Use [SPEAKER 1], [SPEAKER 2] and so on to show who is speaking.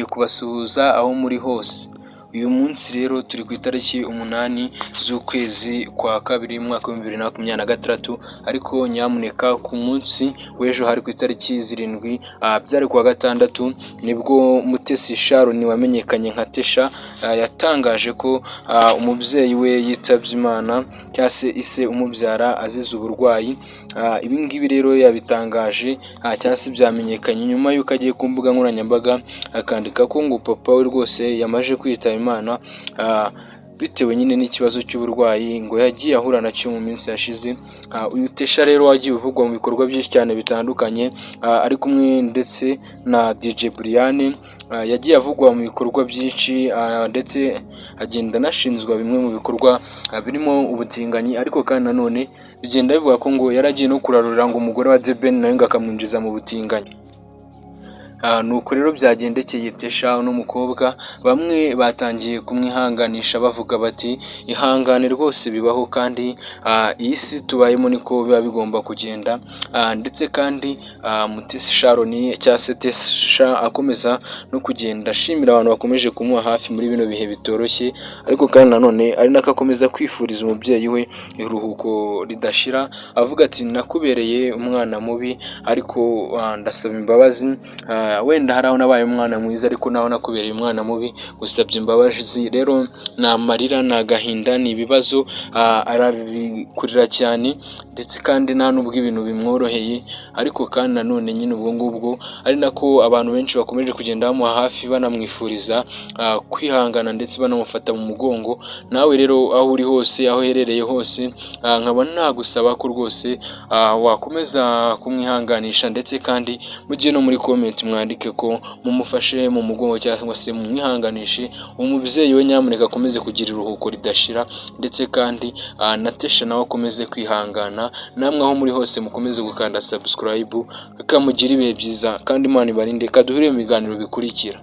[SPEAKER 1] nongeye kubasuhuza aho muri hose. Uyu munsi rero turi ku itariki 8 z'ukwezi kwa kabiri mu mwaka wa 2026, ariko nyamuneka ku munsi w'ejo hari ku itariki 7 byari kuwa gatandatu nibwo Mutesi Sharon wamenyekanye nka Tesha yatangaje ko umubyeyi we yitabye Imana cyangwa se ise umubyara azize uburwayi. Ibi ngibi rero yabitangaje cyangwa se byamenyekanye nyuma y'uko agiye ku mbuga nkoranyambaga akandika ko ngo papa we rwose yamaje kwitaba Imana bitewe nyine n'ikibazo cy'uburwayi ngo yagiye ahura nacyo mu minsi yashize. Uyu Tesha rero wagiye uvugwa mu bikorwa byinshi cyane bitandukanye, ari kumwe ndetse na DJ Brian, yagiye avugwa mu bikorwa byinshi ndetse agenda anashinjwa bimwe mu bikorwa birimo ubutinganyi, ariko kandi nanone bigenda bivuga ko ngo yaragiye no kurarura ngo umugore wa The Ben nawe ngo akamwinjiza mu butinganyi. Nuko rero byagendekeye Tesha n'umukobwa, bamwe batangiye kumwihanganisha bavuga bati ihangane rwose bibaho kandi iyi si tubayemo niko biba bigomba kugenda. Ndetse kandi Mutesi Sharon cyangwa se Tesha akomeza no kugenda ashimira abantu bakomeje kumuha hafi muri bino bihe bitoroshye, ariko kandi nanone ari nako akomeza kwifuriza umubyeyi we iruhuko ridashira, avuga ati nakubereye umwana mubi ariko ndasaba imbabazi. Wenda hari aho nabaye umwana mwiza ariko naho nakubereye umwana mubi, gusabye imbabazi. Rero ni amarira, ni agahinda, ni ibibazo, arabikurira cyane ndetse kandi nta n'ubwo ibintu bimworoheye, ariko kandi nanone nyine ubwo ngubwo ari nako abantu benshi bakomeje kugenda bamuha hafi banamwifuriza kwihangana ndetse banamufata mu mugongo. Nawe rero aho uri hose, aho uherereye hose, nkaba nagusaba ko rwose wakomeza kumwihanganisha ndetse kandi mujye no muri comment mwandike ko mumufashe mu mugongo cyangwa se mumwihanganishe. Umubyeyi we nyamuneka akomeze kugira iruhuko ridashira ndetse kandi na Tesha nawe akomeze kwihangana. Namwe aho muri hose mukomeze gukanda subscribe, bikamugire ibihe byiza kandi Imana ibarinde. Kaduhurire mu biganiro bikurikira.